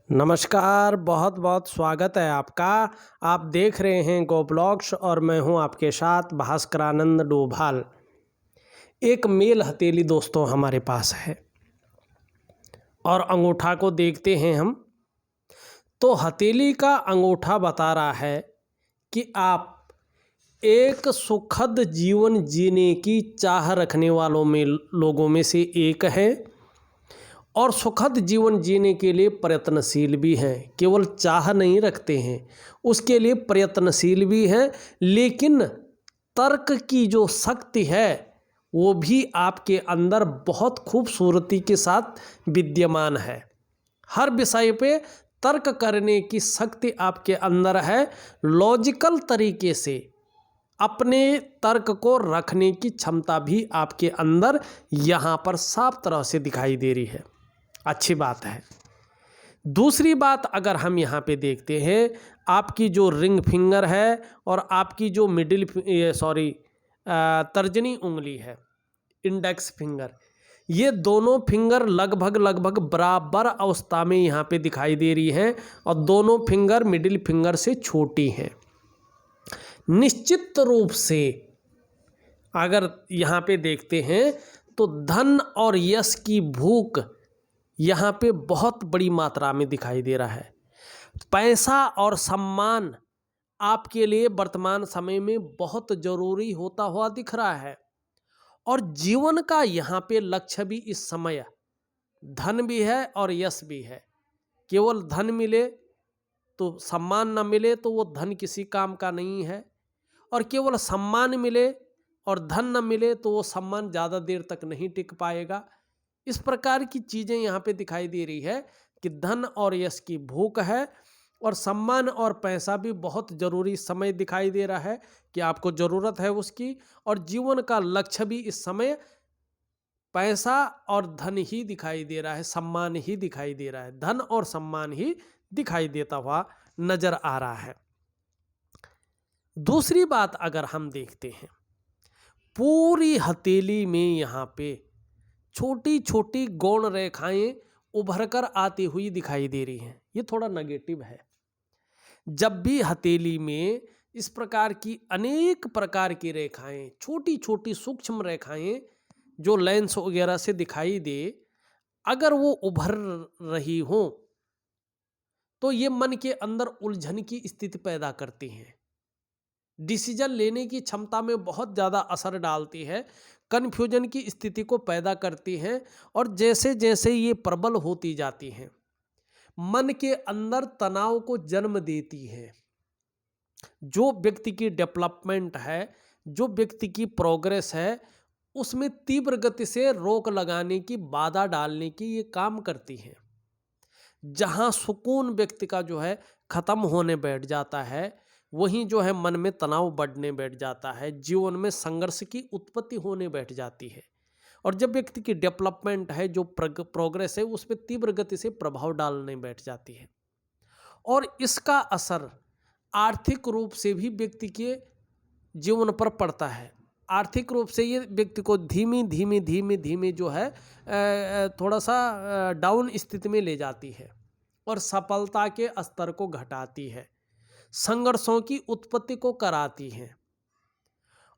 नमस्कार, बहुत बहुत स्वागत है आपका। आप देख रहे हैं गो ब्लॉग्स और मैं हूं आपके साथ भास्करानंद डोभाल। एक मेल हथेली दोस्तों हमारे पास है और अंगूठा को देखते हैं हम, तो हथेली का अंगूठा बता रहा है कि आप एक सुखद जीवन जीने की चाह रखने वालों में लोगों में से एक हैं और सुखद जीवन जीने के लिए प्रयत्नशील भी हैं। केवल चाह नहीं रखते हैं, उसके लिए प्रयत्नशील भी हैं, लेकिन तर्क की जो शक्ति है वो भी आपके अंदर बहुत खूबसूरती के साथ विद्यमान है। हर विषय पे तर्क करने की शक्ति आपके अंदर है। लॉजिकल तरीके से अपने तर्क को रखने की क्षमता भी आपके अंदर यहाँ पर साफ तरह से दिखाई दे रही है। अच्छी बात है। दूसरी बात अगर हम यहाँ पे देखते हैं, आपकी जो रिंग फिंगर है और आपकी जो तर्जनी उंगली है, इंडेक्स फिंगर, ये दोनों फिंगर लगभग बराबर अवस्था में यहाँ पे दिखाई दे रही हैं और दोनों फिंगर मिडिल फिंगर से छोटी हैं। निश्चित रूप से अगर यहाँ पे देखते हैं तो धन और यश की भूख यहाँ पे बहुत बड़ी मात्रा में दिखाई दे रहा है। पैसा और सम्मान आपके लिए वर्तमान समय में बहुत जरूरी होता हुआ दिख रहा है और जीवन का यहाँ पे लक्ष्य भी इस समय धन भी है और यश भी है। केवल धन मिले तो सम्मान न मिले तो वो धन किसी काम का नहीं है, और केवल सम्मान मिले और धन न मिले तो वो सम्मान ज़्यादा देर तक नहीं टिक पाएगा। इस प्रकार की चीज़ें यहाँ पे दिखाई दे रही है कि धन और यश की भूख है और सम्मान और पैसा भी बहुत ज़रूरी समय दिखाई दे रहा है कि आपको ज़रूरत है उसकी, और जीवन का लक्ष्य भी इस समय पैसा और धन ही दिखाई दे रहा है, सम्मान ही दिखाई दे रहा है, धन और सम्मान ही दिखाई देता हुआ नजर आ रहा है। दूसरी बात अगर हम देखते हैं, पूरी हथेली में यहाँ पे छोटी छोटी गौण रेखाएं उभर कर आती हुई दिखाई दे रही हैं। ये थोड़ा नेगेटिव है। जब भी हथेली में इस प्रकार की अनेक प्रकार की रेखाएं, छोटी छोटी सूक्ष्म रेखाएं जो लेंस वगैरह से दिखाई दे, अगर वो उभर रही हो तो ये मन के अंदर उलझन की स्थिति पैदा करती हैं, डिसीजन लेने की क्षमता में बहुत ज़्यादा असर डालती है, कन्फ्यूजन की स्थिति को पैदा करती हैं, और जैसे जैसे ये प्रबल होती जाती हैं मन के अंदर तनाव को जन्म देती है। जो व्यक्ति की डेवलपमेंट है, जो व्यक्ति की प्रोग्रेस है, उसमें तीव्र गति से रोक लगाने की, बाधा डालने की ये काम करती हैं। जहाँ सुकून व्यक्ति का जो है खत्म होने बैठ जाता है, वहीं जो है मन में तनाव बढ़ने बैठ जाता है, जीवन में संघर्ष की उत्पत्ति होने बैठ जाती है, और जब व्यक्ति की डेवलपमेंट है, जो प्रोग्रेस है, उस पर तीव्र गति से प्रभाव डालने बैठ जाती है। और इसका असर आर्थिक रूप से भी व्यक्ति के जीवन पर पड़ता है। आर्थिक रूप से ये व्यक्ति को धीमे जो है थोड़ा सा डाउन स्थिति में ले जाती है और सफलता के स्तर को घटाती है, संघर्षों की उत्पत्ति को कराती हैं,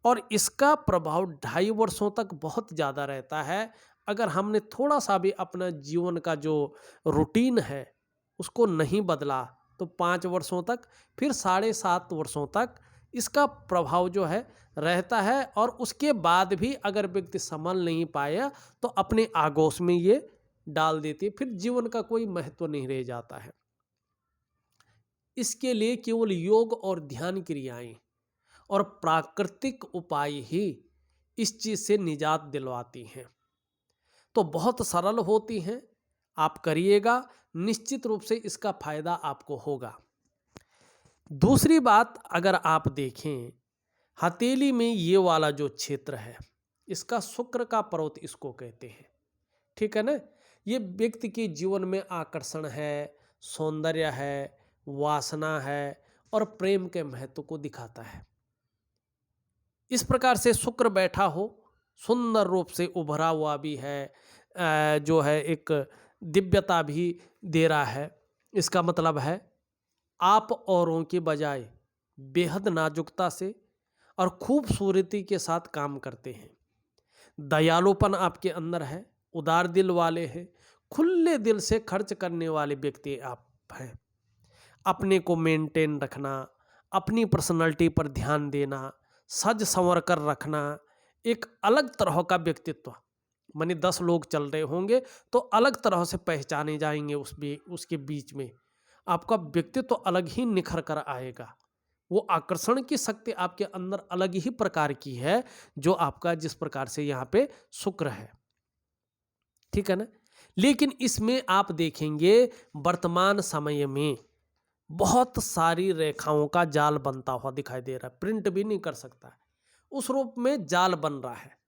और इसका प्रभाव 2.5 वर्षों तक बहुत ज़्यादा रहता है। अगर हमने थोड़ा सा भी अपना जीवन का जो रूटीन है उसको नहीं बदला तो 5 वर्षों तक, फिर 7.5 वर्षों तक इसका प्रभाव जो है रहता है, और उसके बाद भी अगर व्यक्ति संभल नहीं पाया तो अपने आगोश में ये डाल देती है, फिर जीवन का कोई महत्व नहीं रह जाता है। इसके लिए केवल योग और ध्यान क्रियाएं और प्राकृतिक उपाय ही इस चीज से निजात दिलवाती हैं। तो बहुत सरल होती हैं, आप करिएगा, निश्चित रूप से इसका फायदा आपको होगा। दूसरी बात अगर आप देखें, हथेली में ये वाला जो क्षेत्र है, इसका शुक्र का पर्वत इसको कहते हैं, ठीक है ना। ये व्यक्ति के जीवन में आकर्षण है, सौंदर्य है, वासना है और प्रेम के महत्व को दिखाता है। इस प्रकार से शुक्र बैठा हो, सुंदर रूप से उभरा हुआ भी है, जो है एक दिव्यता भी दे रहा है, इसका मतलब है आप औरों के बजाय बेहद नाजुकता से और खूबसूरती के साथ काम करते हैं। दयालुपन आपके अंदर है, उदार दिल वाले हैं, खुले दिल से खर्च करने वाले व्यक्ति आप हैं। अपने को मेंटेन रखना, अपनी पर्सनालिटी पर ध्यान देना, सज संवर कर रखना, एक अलग तरह का व्यक्तित्व। माने 10 लोग चल रहे होंगे तो अलग तरह से पहचाने जाएंगे उसके बीच में। आपका व्यक्तित्व अलग ही निखर कर आएगा। वो आकर्षण की शक्ति आपके अंदर अलग ही प्रकार की है, जो आपका जिस प्रकार से यहाँ पे शुक्र है। ठीक है ना? लेकिन इसमें आप देखेंगे वर्तमान समय में बहुत सारी रेखाओं का जाल बनता हुआ दिखाई दे रहा है। प्रिंट भी नहीं कर सकता है, उस रूप में जाल बन रहा है।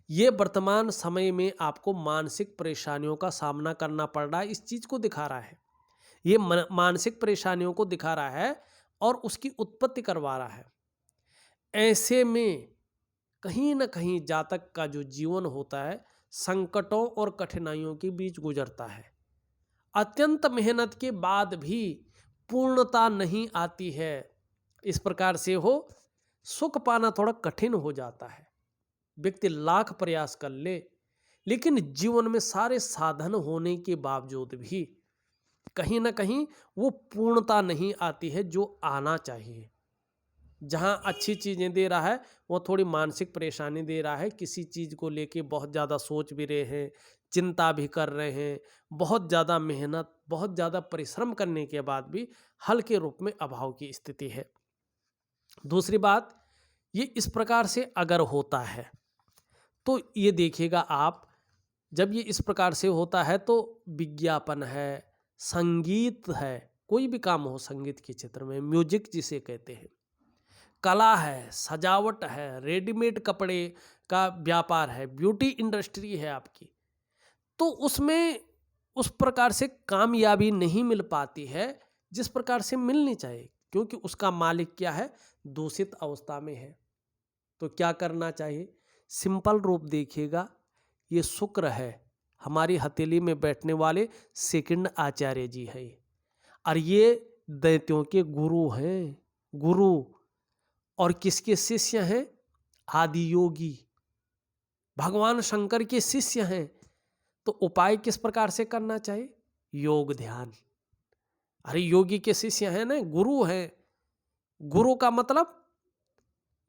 ये वर्तमान समय में आपको मानसिक परेशानियों का सामना करना पड़ रहा है, इस चीज को दिखा रहा है। ये मानसिक परेशानियों को दिखा रहा है और उसकी उत्पत्ति करवा रहा है। ऐसे में कहीं ना कहीं जातक का जो जीवन होता है संकटों और कठिनाइयों के बीच गुजरता है। अत्यंत मेहनत के बाद भी पूर्णता नहीं आती है। इस प्रकार से हो सुख पाना थोड़ा कठिन हो जाता है। व्यक्ति लाख प्रयास कर ले, लेकिन जीवन में सारे साधन होने के बावजूद भी कहीं ना कहीं वो पूर्णता नहीं आती है जो आना चाहिए। जहां अच्छी चीजें दे रहा है वो थोड़ी मानसिक परेशानी दे रहा है। किसी चीज को लेके बहुत ज़्यादा सोच भी रहे हैं, चिंता भी कर रहे हैं, बहुत ज़्यादा मेहनत, बहुत ज़्यादा परिश्रम करने के बाद भी हल्के रूप में अभाव की स्थिति है। दूसरी बात, ये इस प्रकार से अगर होता है तो ये देखिएगा आप, जब ये इस प्रकार से होता है तो विज्ञापन है, संगीत है, कोई भी काम हो संगीत के क्षेत्र में, म्यूजिक जिसे कहते हैं, कला है, सजावट है, रेडीमेड कपड़े का व्यापार है, ब्यूटी इंडस्ट्री है आपकी, तो उसमें उस प्रकार से कामयाबी नहीं मिल पाती है जिस प्रकार से मिलनी चाहिए, क्योंकि उसका मालिक क्या है, दूषित अवस्था में है। तो क्या करना चाहिए? सिंपल रूप देखिएगा, ये शुक्र है, हमारी हथेली में बैठने वाले सेकंड आचार्य जी है, और ये दैत्यों के गुरु हैं। गुरु और किसके शिष्य हैं? आदि योगी, भगवान शंकर के शिष्य हैं। तो उपाय किस प्रकार से करना चाहिए? योग ध्यान। अरे योगी के शिष्य हैं ना, गुरु हैं। गुरु का मतलब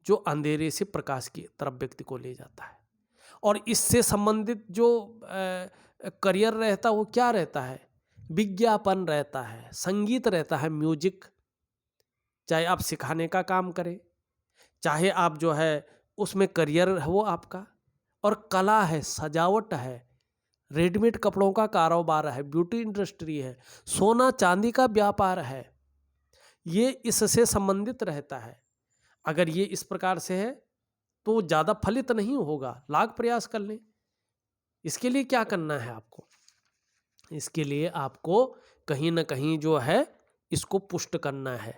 जो अंधेरे से प्रकाश की तरफ व्यक्ति को ले जाता है। और इससे संबंधित जो करियर रहता है वो क्या रहता है? विज्ञापन रहता है, संगीत रहता है, म्यूजिक। चाहे आप सिखाने का काम करें, चाहे आप जो है उसमें करियर हो आपका, और कला है, सजावट है, रेडीमेड कपड़ों का कारोबार है, ब्यूटी इंडस्ट्री है, सोना चांदी का व्यापार है, ये इससे संबंधित रहता है। अगर ये इस प्रकार से है तो ज़्यादा फलित नहीं होगा, लाख प्रयास कर लें। इसके लिए क्या करना है आपको? इसके लिए आपको कहीं ना कहीं जो है इसको पुष्ट करना है।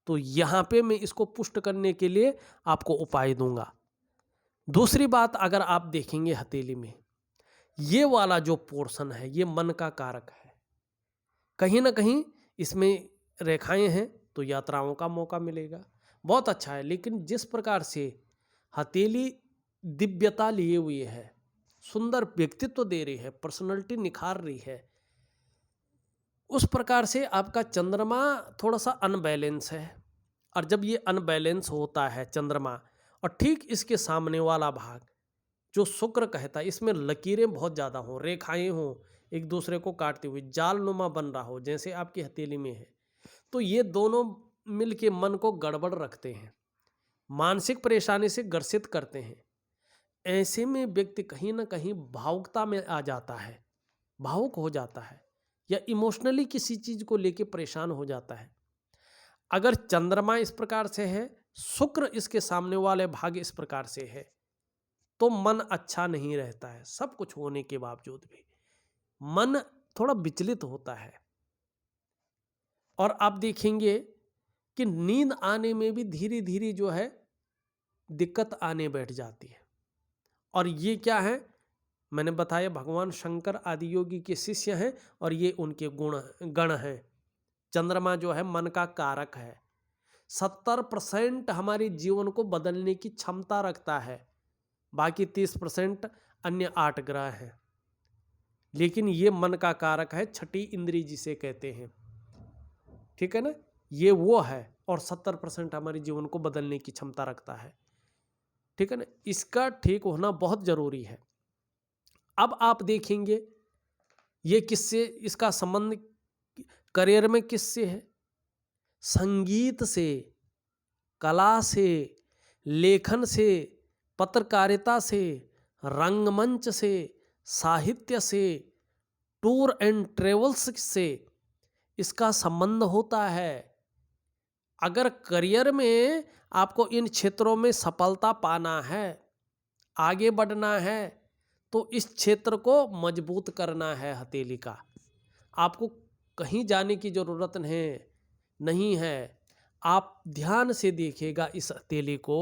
तो यहाँ पे मैं इसको पुष्ट करने के लिए आपको उपाय दूंगा। दूसरी बात, अगर आप देखेंगे हथेली में ये वाला जो पोर्शन है ये मन का कारक है। कहीं ना कहीं इसमें रेखाएं हैं तो यात्राओं का मौका मिलेगा, बहुत अच्छा है। लेकिन जिस प्रकार से हथेली दिव्यता लिए हुई है, सुंदर व्यक्तित्व दे रही है, पर्सनालिटी निखार रही है, उस प्रकार से आपका चंद्रमा थोड़ा सा अनबैलेंस है। और जब ये अनबैलेंस होता है चंद्रमा, और ठीक इसके सामने वाला भाग जो शुक्र कहता है, इसमें लकीरें बहुत ज़्यादा हों, रेखाएं हों, एक दूसरे को काटती हुई जाल नुमा बन रहा हो जैसे आपकी हथेली में है, तो ये दोनों मिल के मन को गड़बड़ रखते हैं, मानसिक परेशानी से ग्रसित करते हैं। ऐसे में व्यक्ति कहीं ना कहीं भावुकता में आ जाता है, भावुक हो जाता है, या इमोशनली किसी चीज को लेके परेशान हो जाता है। अगर चंद्रमा इस प्रकार से है, शुक्र इसके सामने वाले भाग इस प्रकार से है, तो मन अच्छा नहीं रहता है। सब कुछ होने के बावजूद भी मन थोड़ा विचलित होता है। और आप देखेंगे कि नींद आने में भी धीरे धीरे जो है दिक्कत आने बैठ जाती है। और ये क्या है? मैंने बताया भगवान शंकर आदि योगी के शिष्य हैं और ये उनके गण हैं। चंद्रमा जो है मन का कारक है, 70% हमारे जीवन को बदलने की क्षमता रखता है, बाकी 30% अन्य 8 ग्रह हैं, लेकिन ये मन का कारक है, छठी इंद्री जिसे कहते हैं, ठीक है ना, ये वो है और 70% हमारे जीवन को बदलने की क्षमता रखता है, ठीक है ना। इसका ठीक होना बहुत जरूरी है। अब आप देखेंगे ये किससे, इसका संबंध करियर में किससे है? संगीत से, कला से, लेखन से, पत्रकारिता से, रंगमंच से, साहित्य से, टूर एंड ट्रेवल्स से इसका संबंध होता है। अगर करियर में आपको इन क्षेत्रों में सफलता पाना है, आगे बढ़ना है, तो इस क्षेत्र को मजबूत करना है हथेली का। आपको कहीं जाने की ज़रूरत नहीं है। आप ध्यान से देखिएगा इस हथेली को।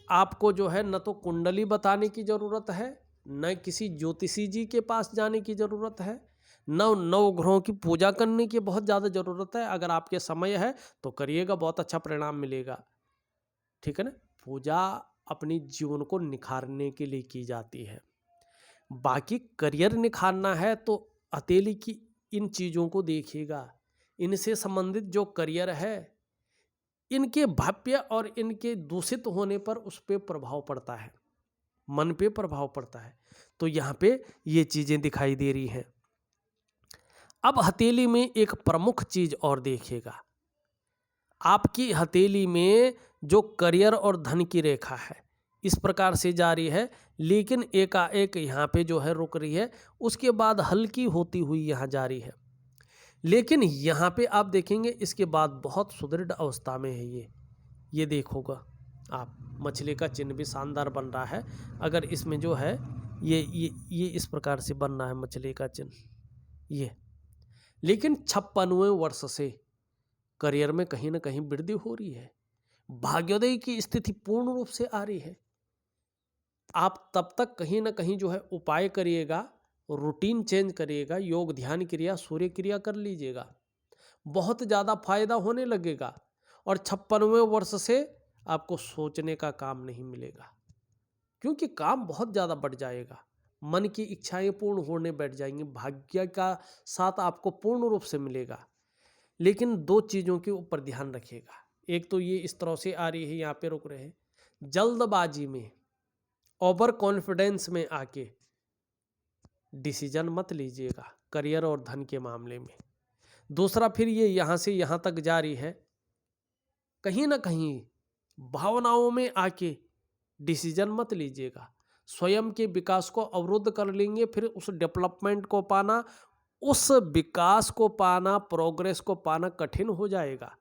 आपको जो है न तो कुंडली बताने की ज़रूरत है, न किसी ज्योतिषी जी के पास जाने की ज़रूरत है, नौ ग्रहों की पूजा करने की बहुत ज़्यादा ज़रूरत है। अगर आपके समय है तो करिएगा, बहुत अच्छा परिणाम मिलेगा, ठीक है ना। पूजा अपनी जीवन को निखारने के लिए की जाती है। बाकी करियर निखारना है तो हथेली की इन चीज़ों को देखिएगा। इनसे संबंधित जो करियर है, इनके भव्य और इनके दूषित होने पर उस पर प्रभाव पड़ता है, मन पे प्रभाव पड़ता है। तो यहाँ पे ये चीज़ें दिखाई दे रही हैं। अब हथेली में एक प्रमुख चीज़ और देखिएगा, आपकी हथेली में जो करियर और धन की रेखा है इस प्रकार से जा रही है, लेकिन एकाएक यहाँ पे जो है रुक रही है, उसके बाद हल्की होती हुई यहाँ जा रही है। लेकिन यहाँ पे आप देखेंगे इसके बाद बहुत सुदृढ़ अवस्था में है ये देखोगा आप, मछली का चिन्ह भी शानदार बन रहा है। अगर इसमें जो है ये इस प्रकार से बन रहा है मछली का चिन्ह ये, लेकिन 56वें वर्ष से करियर में कहीं ना कहीं वृद्धि हो रही है, भाग्योदय की स्थिति पूर्ण रूप से आ रही है। आप तब तक कहीं ना कहीं जो है उपाय करिएगा, रूटीन चेंज करिएगा, योग ध्यान क्रिया सूर्य क्रिया कर लीजिएगा, बहुत ज़्यादा फायदा होने लगेगा। और 56वें वर्ष से आपको सोचने का काम नहीं मिलेगा, क्योंकि काम बहुत ज़्यादा बढ़ जाएगा, मन की इच्छाएं पूर्ण होने बैठ जाएंगी, भाग्य का साथ आपको पूर्ण रूप से मिलेगा। लेकिन 2 चीज़ों के ऊपर ध्यान रखिएगा। एक तो ये इस तरह से आ रही है, यहाँ पे रुक रहे हैं, जल्दबाजी में, ओवर कॉन्फिडेंस में आके डिसीजन मत लीजिएगा करियर और धन के मामले में। दूसरा, फिर ये यहाँ से यहाँ तक जा रही है, कहीं ना कहीं भावनाओं में आके डिसीजन मत लीजिएगा, स्वयं के विकास को अवरुद्ध कर लेंगे, फिर उस डेवलपमेंट को पाना, उस विकास को पाना, प्रोग्रेस को पाना कठिन हो जाएगा।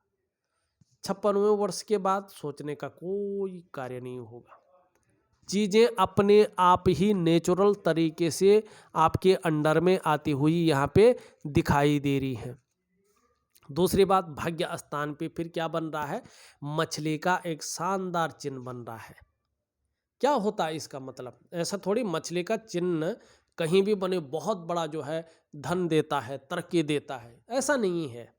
56वें वर्ष के बाद सोचने का कोई कार्य नहीं होगा, चीज़ें अपने आप ही नेचुरल तरीके से आपके अंडर में आती हुई यहाँ पे दिखाई दे रही हैं। दूसरी बात, भाग्य स्थान पे फिर क्या बन रहा है, मछली का एक शानदार चिन्ह बन रहा है। क्या होता है इसका मतलब? ऐसा थोड़ी मछली का चिन्ह कहीं भी बने बहुत बड़ा जो है धन देता है, तरक्की देता है, ऐसा नहीं है।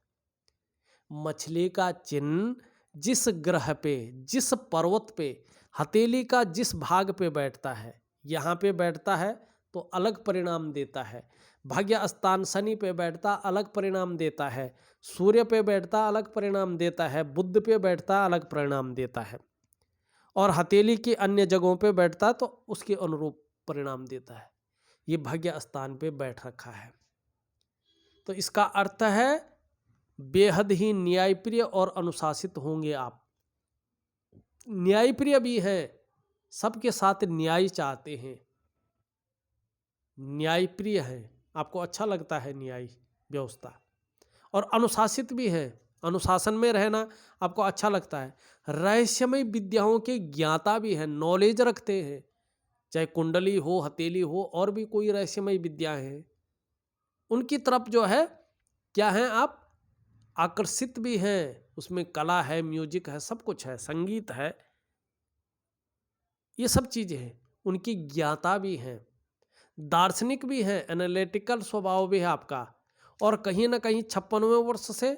मछली का चिन्ह जिस ग्रह पे, जिस पर्वत पे, हथेली का जिस भाग पे बैठता है, यहाँ पे बैठता है तो अलग परिणाम देता है। भाग्य स्थान शनि पे बैठता अलग परिणाम देता है, सूर्य पे बैठता अलग परिणाम देता है, बुध पे बैठता अलग परिणाम देता है, और हथेली की अन्य जगहों पे बैठता तो उसके अनुरूप परिणाम देता है। ये भाग्य स्थान पे बैठ रखा है, तो इसका अर्थ है बेहद ही न्यायप्रिय और अनुशासित होंगे आप। न्यायप्रिय भी हैं, सबके साथ न्याय चाहते हैं, न्यायप्रिय हैं, आपको अच्छा लगता है न्याय व्यवस्था, और अनुशासित भी हैं, अनुशासन में रहना आपको अच्छा लगता है। रहस्यमय विद्याओं के ज्ञाता भी हैं, नॉलेज रखते हैं, चाहे कुंडली हो, हथेली हो, और भी कोई रहस्यमय विद्या है उनकी तरफ जो है क्या है, आप आकर्षित भी हैं। उसमें कला है, म्यूजिक है, सब कुछ है, संगीत है, ये सब चीज़ें हैं, उनकी ज्ञाता भी हैं। दार्शनिक भी हैं, एनालिटिकल स्वभाव भी है आपका, और कहीं ना कहीं 56वें वर्ष से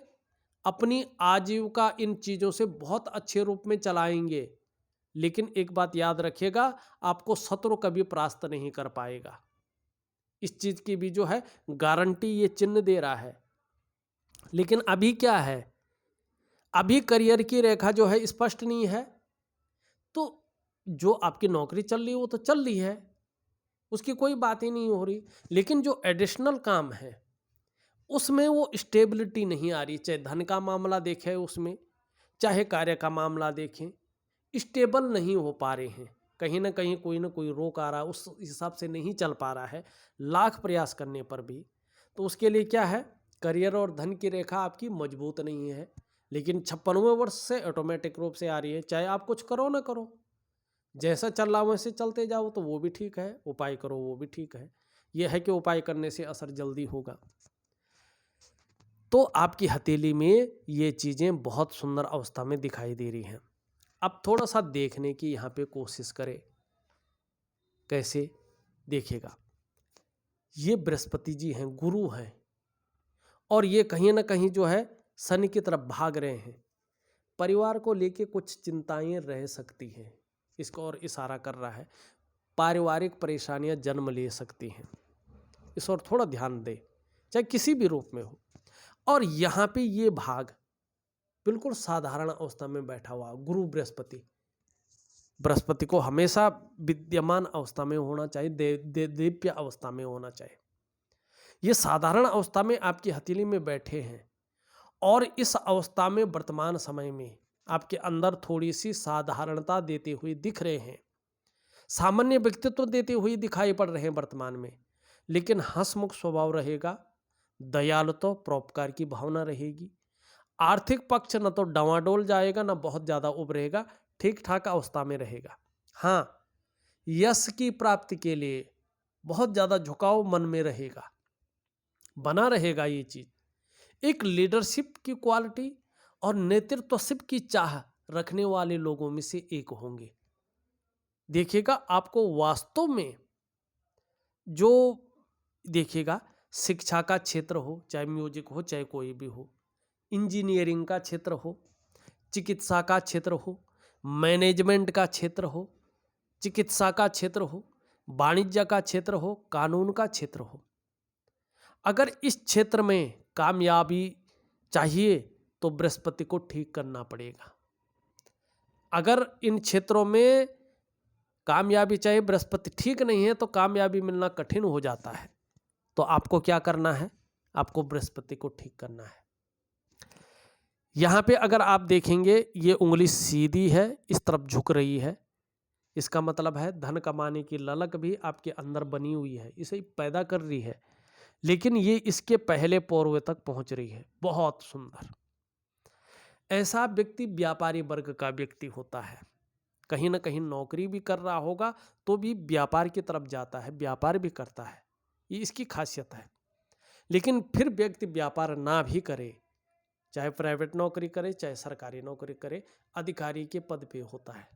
अपनी आजीविका इन चीज़ों से बहुत अच्छे रूप में चलाएंगे। लेकिन एक बात याद रखिएगा, आपको शत्रु कभी परास्त नहीं कर पाएगा। इस चीज़ की भी जो है गारंटी ये चिन्ह दे रहा है। लेकिन अभी क्या है, अभी करियर की रेखा जो है स्पष्ट नहीं है। तो जो आपकी नौकरी चल रही है वो तो चल रही है, उसकी कोई बात ही नहीं हो रही। लेकिन जो एडिशनल काम है उसमें वो स्टेबिलिटी नहीं आ रही। चाहे धन का मामला देखें, उसमें चाहे कार्य का मामला देखें, स्टेबल नहीं हो पा रहे हैं। कहीं ना कोई रोक आ रहा है, उस हिसाब से नहीं चल पा रहा है लाख प्रयास करने पर भी। तो उसके लिए क्या है, करियर और धन की रेखा आपकी मजबूत नहीं है। लेकिन 56वें वर्ष से ऑटोमेटिक रूप से आ रही है। चाहे आप कुछ करो ना करो, जैसा चल रहा वैसे चलते जाओ तो वो भी ठीक है, उपाय करो वो भी ठीक है। यह है कि उपाय करने से असर जल्दी होगा। तो आपकी हथेली में ये चीज़ें बहुत सुंदर अवस्था में दिखाई दे रही हैं। अब थोड़ा सा देखने की यहाँ पे कोशिश करें। कैसे देखिएगा, ये बृहस्पति जी हैं, गुरु हैं, और ये कहीं ना कहीं जो है शनि की तरफ भाग रहे हैं। परिवार को लेके कुछ चिंताएं रह सकती हैं, इसको और इशारा कर रहा है। पारिवारिक परेशानियां जन्म ले सकती हैं, इस और थोड़ा ध्यान दें, चाहे किसी भी रूप में हो। और यहाँ पे ये भाग बिल्कुल साधारण अवस्था में बैठा हुआ गुरु बृहस्पति। बृहस्पति को हमेशा विद्यमान अवस्था में होना चाहिए, दिव्य अवस्था में होना चाहिए। ये साधारण अवस्था में आपकी हथेली में बैठे हैं, और इस अवस्था में वर्तमान समय में आपके अंदर थोड़ी सी साधारणता देते हुए दिख रहे हैं, सामान्य व्यक्तित्व देते हुए दिखाई पड़ रहे हैं वर्तमान में। लेकिन हंसमुख स्वभाव रहेगा, दयालुता परोपकार की भावना रहेगी। आर्थिक पक्ष न तो डवाडोल जाएगा, न बहुत ज़्यादा उभरेगा, ठीक ठाक अवस्था में रहेगा। हाँ, यश की प्राप्ति के लिए बहुत ज़्यादा झुकाव मन में रहेगा, बना रहेगा। ये चीज़ एक लीडरशिप की क्वालिटी और नेतृत्वशिप की चाह रखने वाले लोगों में से एक होंगे। देखिएगा, आपको वास्तव में जो देखिएगा, शिक्षा का क्षेत्र हो, चाहे म्यूजिक हो, चाहे कोई भी हो, इंजीनियरिंग का क्षेत्र हो, चिकित्सा का क्षेत्र हो, मैनेजमेंट का क्षेत्र हो, चिकित्सा का क्षेत्र हो, वाणिज्य का क्षेत्र हो, कानून का क्षेत्र हो, अगर इस क्षेत्र में कामयाबी चाहिए तो बृहस्पति को ठीक करना पड़ेगा। अगर इन क्षेत्रों में कामयाबी चाहिए, बृहस्पति ठीक नहीं है, तो कामयाबी मिलना कठिन हो जाता है। तो आपको क्या करना है, आपको बृहस्पति को ठीक करना है। यहाँ पे अगर आप देखेंगे, ये उंगली सीधी है, इस तरफ झुक रही है, इसका मतलब है धन कमाने की ललक भी आपके अंदर बनी हुई है, इसे पैदा कर रही है। लेकिन ये इसके पहले पौरवे तक पहुंच रही है। बहुत सुंदर। ऐसा व्यक्ति व्यापारी वर्ग का व्यक्ति होता है। कहीं ना कहीं नौकरी भी कर रहा होगा तो भी व्यापार की तरफ जाता है, व्यापार भी करता है, ये इसकी खासियत है। लेकिन फिर व्यक्ति व्यापार ना भी करे, चाहे प्राइवेट नौकरी करे, चाहे सरकारी नौकरी करे, अधिकारी के पद पे होता है,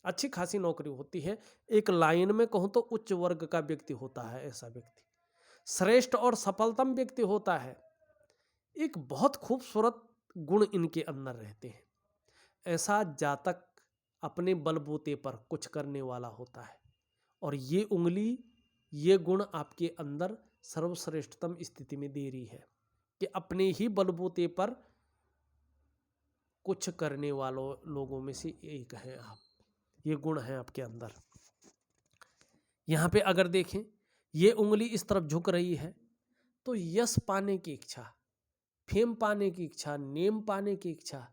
अच्छी खासी नौकरी होती है। एक लाइन में कहूँ तो उच्च वर्ग का व्यक्ति होता है। ऐसा व्यक्ति श्रेष्ठ और सफलतम व्यक्ति होता है। एक बहुत खूबसूरत गुण इनके अंदर रहते हैं। ऐसा जातक अपने बलबूते पर कुछ करने वाला होता है, और ये उंगली, ये गुण आपके अंदर सर्वश्रेष्ठतम स्थिति में दे रही है कि अपने ही बलबूते पर कुछ करने वालों लोगों में से एक हैं आप। ये गुण है आपके अंदर। यहाँ पे अगर देखें, ये उंगली इस तरफ झुक रही है, तो यश पाने की इच्छा, फेम पाने की इच्छा, नेम पाने की इच्छा,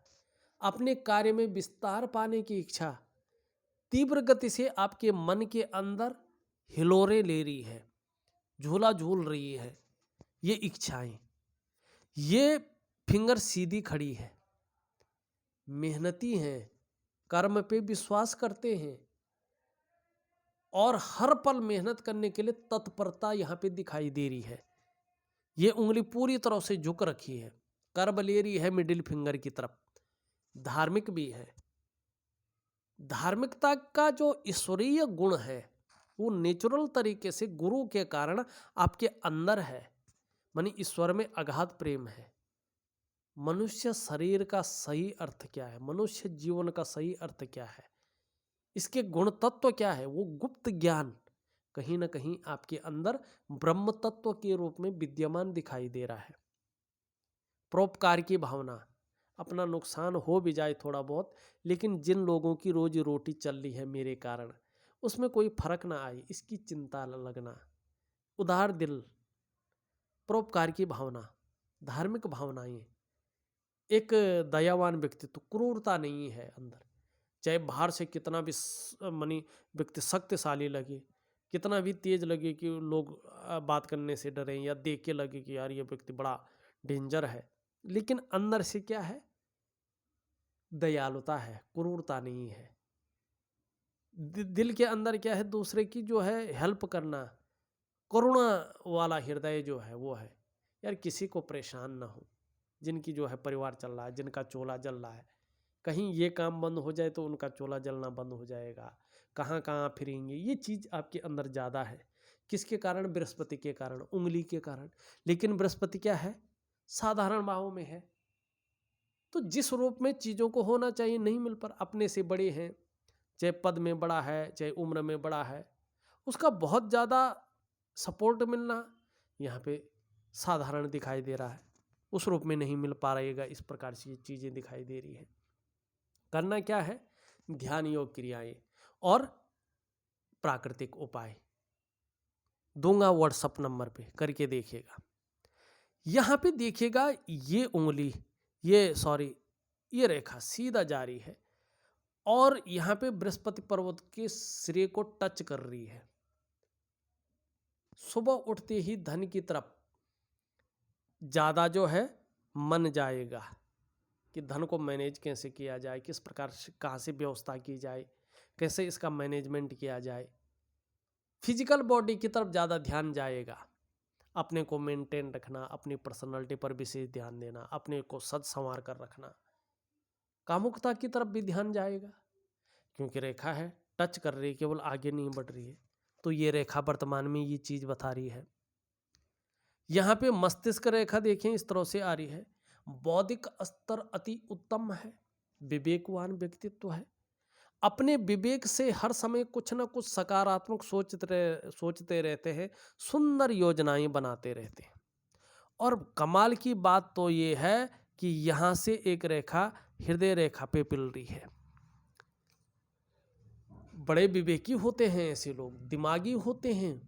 अपने कार्य में विस्तार पाने की इच्छा तीव्र गति से आपके मन के अंदर हिलोरे ले रही है, झूला झूल रही है। ये इच्छाएं, ये फिंगर सीधी खड़ी है, मेहनती हैं, कर्म पे विश्वास करते हैं, और हर पल मेहनत करने के लिए तत्परता यहाँ पे दिखाई दे रही है। ये उंगली पूरी तरह से झुक रखी है, कर्ब ले रही है मिडिल फिंगर की तरफ। धार्मिक भी है। धार्मिकता का जो ईश्वरीय गुण है वो नेचुरल तरीके से गुरु के कारण आपके अंदर है, मानी ईश्वर में अगाध प्रेम है। मनुष्य शरीर का सही अर्थ क्या है, मनुष्य जीवन का सही अर्थ क्या है, इसके गुण तत्व क्या है, वो गुप्त ज्ञान कहीं ना कहीं आपके अंदर ब्रह्म तत्व के रूप में विद्यमान दिखाई दे रहा है। परोपकार की भावना, अपना नुकसान हो भी जाए थोड़ा बहुत, लेकिन जिन लोगों की रोजी रोटी चल रही है मेरे कारण, उसमें कोई फर्क ना आए, इसकी चिंता लगना, उदार दिल, परोपकार की भावना, धार्मिक भावनाएं, एक दयावान व्यक्तित्व, क्रूरता नहीं है अंदर। चाहे बाहर से कितना भी मनी व्यक्ति शक्तिशाली लगे, कितना भी तेज लगे कि लोग बात करने से डरें या देख के लगे कि यार ये व्यक्ति बड़ा डेंजर है, लेकिन अंदर से क्या है, दयालुता है, क्रूरता नहीं है। दिल के अंदर क्या है, दूसरे की जो है हेल्प करना, करुणा वाला हृदय जो है वो है। यार किसी को परेशान ना हो, जिनकी जो है परिवार चल रहा है, जिनका चोला जल रहा है, कहीं ये काम बंद हो जाए तो उनका चोला जलना बंद हो जाएगा, कहाँ कहाँ फिरेंगे, ये चीज़ आपके अंदर ज़्यादा है। किसके कारण, बृहस्पति के कारण, उंगली के कारण। लेकिन बृहस्पति क्या है, साधारण भावों में है, तो जिस रूप में चीज़ों को होना चाहिए नहीं मिल पर, अपने से बड़े हैं, चाहे पद में बड़ा है, चाहे उम्र में बड़ा है, उसका बहुत ज़्यादा सपोर्ट मिलना यहाँ पे साधारण दिखाई दे रहा है, उस रूप में नहीं मिल पा रहेगा। इस प्रकार से ये चीज़ें दिखाई दे रही है। करना क्या है, ध्यान योग क्रियाएं और प्राकृतिक उपाय दूंगा व्हाट्सएप नंबर पे, करके देखिएगा। यहाँ पे देखिएगा ये उंगली, ये रेखा सीधा जारी है और यहाँ पे बृहस्पति पर्वत के सिरे को टच कर रही है। सुबह उठते ही धन की तरफ ज़्यादा जो है मन जाएगा कि धन को मैनेज कैसे किया जाए, किस प्रकार से, कहाँ से व्यवस्था की जाए, कैसे इसका मैनेजमेंट किया जाए। फिजिकल बॉडी की तरफ ज़्यादा ध्यान जाएगा, अपने को मेंटेन रखना, अपनी पर्सनालिटी पर विशेष ध्यान देना, अपने को सद संवार कर रखना। कामुकता की तरफ भी ध्यान जाएगा, क्योंकि रेखा है टच कर रही है, केवल आगे नहीं बढ़ रही है। तो ये रेखा वर्तमान में ये चीज़ बता रही है। यहाँ पे मस्तिष्क रेखा देखें इस तरह से आ रही है। बौद्धिक स्तर अति उत्तम है, विवेकवान व्यक्तित्व है, अपने विवेक से हर समय कुछ ना कुछ सकारात्मक सोचते रहते हैं, सुंदर योजनाएं बनाते रहते हैं। और कमाल की बात तो ये है कि यहाँ से एक रेखा हृदय रेखा पे पिल रही है। बड़े विवेकी होते हैं ऐसे लोग, दिमागी होते हैं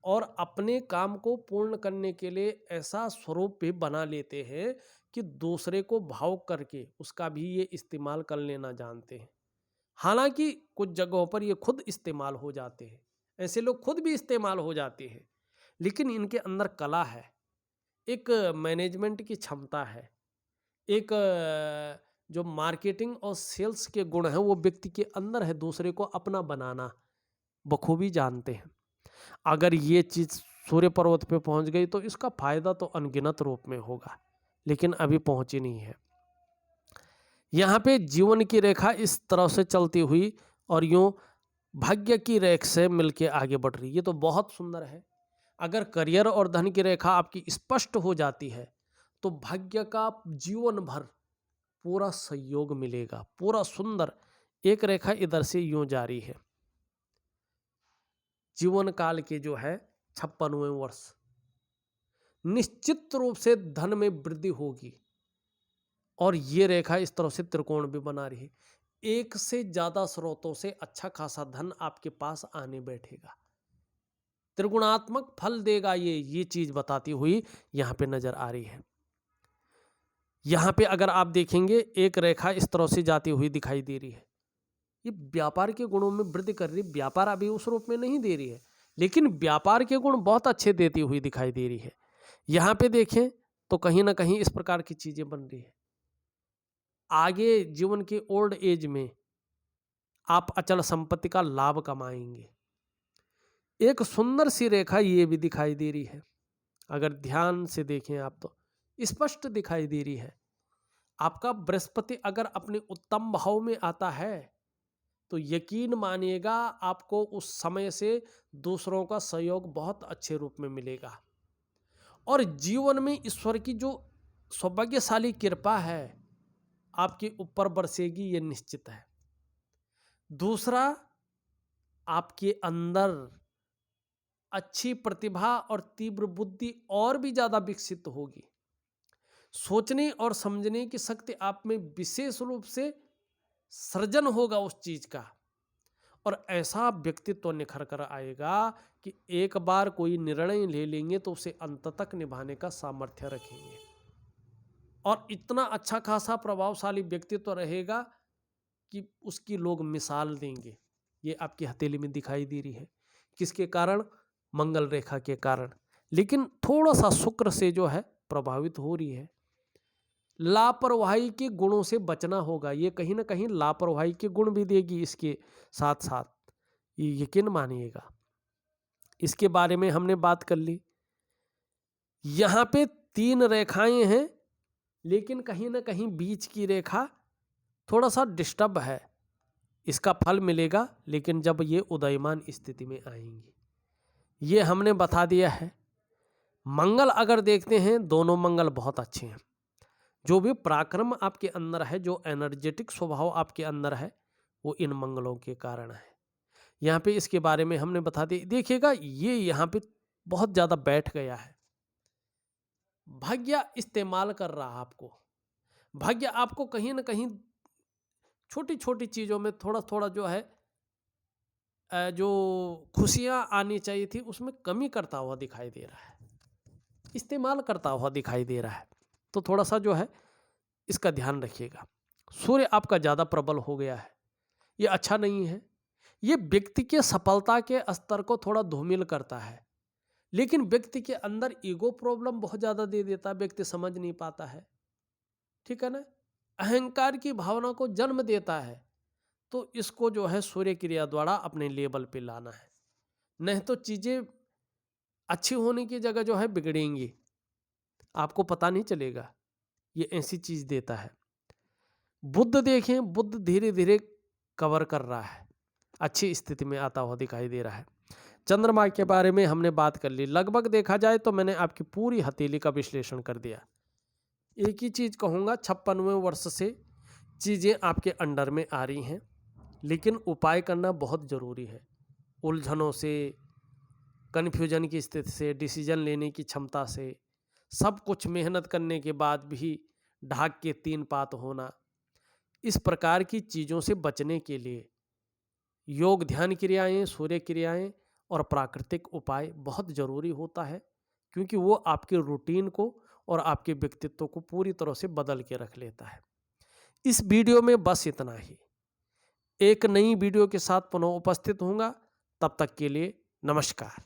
और अपने काम को पूर्ण करने के लिए ऐसा स्वरूप भी बना लेते हैं कि दूसरे को भावुक करके उसका भी ये इस्तेमाल कर लेना जानते हैं। हालांकि कुछ जगहों पर ये खुद इस्तेमाल हो जाते हैं, ऐसे लोग खुद भी इस्तेमाल हो जाते हैं, लेकिन इनके अंदर कला है, एक मैनेजमेंट की क्षमता है, एक जो मार्केटिंग और सेल्स के गुण हैं वो व्यक्ति के अंदर है, दूसरे को अपना बनाना बखूबी जानते हैं। अगर ये चीज़ सूर्य पर्वत पे पहुंच गई तो इसका फायदा तो अनगिनत रूप में होगा, लेकिन अभी पहुंची नहीं है। यहाँ पे जीवन की रेखा इस तरह से चलती हुई और यूं भाग्य की रेख से मिलके आगे बढ़ रही, ये तो बहुत सुंदर है। अगर करियर और धन की रेखा आपकी स्पष्ट हो जाती है तो भाग्य का जीवन भर पूरा सहयोग मिलेगा, पूरा सुंदर। एक रेखा इधर से यूं जारी है, जीवन काल के जो है 56वें वर्ष, निश्चित रूप से धन में वृद्धि होगी। और ये रेखा इस तरह से त्रिकोण भी बना रही है, एक से ज्यादा स्रोतों से अच्छा खासा धन आपके पास आने बैठेगा, त्रिगुणात्मक फल देगा, ये चीज बताती हुई यहां पे नजर आ रही है। यहां पे अगर आप देखेंगे एक रेखा इस तरह से जाती हुई दिखाई दे रही है, ये व्यापार के गुणों में वृद्धि कर रही है। व्यापार अभी उस रूप में नहीं दे रही है, लेकिन व्यापार के गुण बहुत अच्छे देती हुई दिखाई दे रही है। यहां पे देखें तो कहीं ना कहीं इस प्रकार की चीजें बन रही है। आगे जीवन के ओल्ड एज में आप अचल संपत्ति का लाभ कमाएंगे। एक सुंदर सी रेखा ये भी दिखाई दे रही है, अगर ध्यान से देखें आप तो स्पष्ट दिखाई दे रही है। आपका बृहस्पति अगर अपने उत्तम भाव में आता है तो यकीन मानिएगा आपको उस समय से दूसरों का सहयोग बहुत अच्छे रूप में मिलेगा और जीवन में ईश्वर की जो सौभाग्यशाली कृपा है आपके ऊपर बरसेगी, ये निश्चित है। दूसरा, आपके अंदर अच्छी प्रतिभा और तीव्र बुद्धि और भी ज्यादा विकसित होगी। सोचने और समझने की शक्ति आप में विशेष रूप से सृजन होगा उस चीज का, और ऐसा व्यक्तित्व निखर कर आएगा कि एक बार कोई निर्णय ले लेंगे तो उसे अंत तक निभाने का सामर्थ्य रखेंगे और इतना अच्छा खासा प्रभावशाली व्यक्तित्व रहेगा कि उसकी लोग मिसाल देंगे। ये आपकी हथेली में दिखाई दे रही है, किसके कारण? मंगल रेखा के कारण, लेकिन थोड़ा सा शुक्र से जो है प्रभावित हो रही है। लापरवाही के गुणों से बचना होगा, ये कहीं ना कहीं लापरवाही के गुण भी देगी इसके साथ साथ, ये यकीन मानिएगा। इसके बारे में हमने बात कर ली। यहां पे 3 रेखाएं हैं, लेकिन कहीं ना कहीं बीच की रेखा थोड़ा सा डिस्टर्ब है। इसका फल मिलेगा लेकिन जब ये उदयमान स्थिति में आएंगी, ये हमने बता दिया है। मंगल अगर देखते हैं, दोनों मंगल बहुत अच्छे हैं। जो भी पराक्रम आपके अंदर है, जो एनर्जेटिक स्वभाव आपके अंदर है, वो इन मंगलों के कारण है। यहाँ पे इसके बारे में हमने बता दिया। देखिएगा ये यहाँ पे बहुत ज़्यादा बैठ गया है। भाग्य इस्तेमाल कर रहा आपको, भाग्य आपको कहीं ना कहीं छोटी छोटी चीज़ों में थोड़ा थोड़ा जो है जो खुशियाँ आनी चाहिए थी उसमें कमी करता हुआ दिखाई दे रहा है, इस्तेमाल करता हुआ दिखाई दे रहा है। तो थोड़ा सा जो है इसका ध्यान रखिएगा। सूर्य आपका ज़्यादा प्रबल हो गया है, ये अच्छा नहीं है। ये व्यक्ति के सफलता के स्तर को थोड़ा धूमिल करता है, लेकिन व्यक्ति के अंदर ईगो प्रॉब्लम बहुत ज़्यादा दे देता है, व्यक्ति समझ नहीं पाता है, ठीक है ना। अहंकार की भावना को जन्म देता है। तो इसको जो है सूर्य क्रिया द्वारा अपने लेवल पे लाना है, नहीं तो चीज़ें अच्छी होने की जगह जो है बिगड़ेंगी, आपको पता नहीं चलेगा। ये ऐसी चीज देता है। बुध देखें, बुध धीरे धीरे कवर कर रहा है, अच्छी स्थिति में आता हुआ दिखाई दे रहा है। चंद्रमा के बारे में हमने बात कर ली। लगभग देखा जाए तो मैंने आपकी पूरी हथेली का विश्लेषण कर दिया। एक ही चीज कहूँगा, 56वें वर्ष से चीज़ें आपके अंडर में आ रही हैं, लेकिन उपाय करना बहुत ज़रूरी है। उलझनों से, कन्फ्यूजन की स्थिति से, डिसीजन लेने की क्षमता से, सब कुछ मेहनत करने के बाद भी ढाक के 3 पात होना, इस प्रकार की चीज़ों से बचने के लिए योग, ध्यान क्रियाएं, सूर्य क्रियाएं और प्राकृतिक उपाय बहुत ज़रूरी होता है, क्योंकि वो आपके रूटीन को और आपके व्यक्तित्व को पूरी तरह से बदल के रख लेता है। इस वीडियो में बस इतना ही। एक नई वीडियो के साथ पुनः उपस्थित होऊंगा, तब तक के लिए नमस्कार।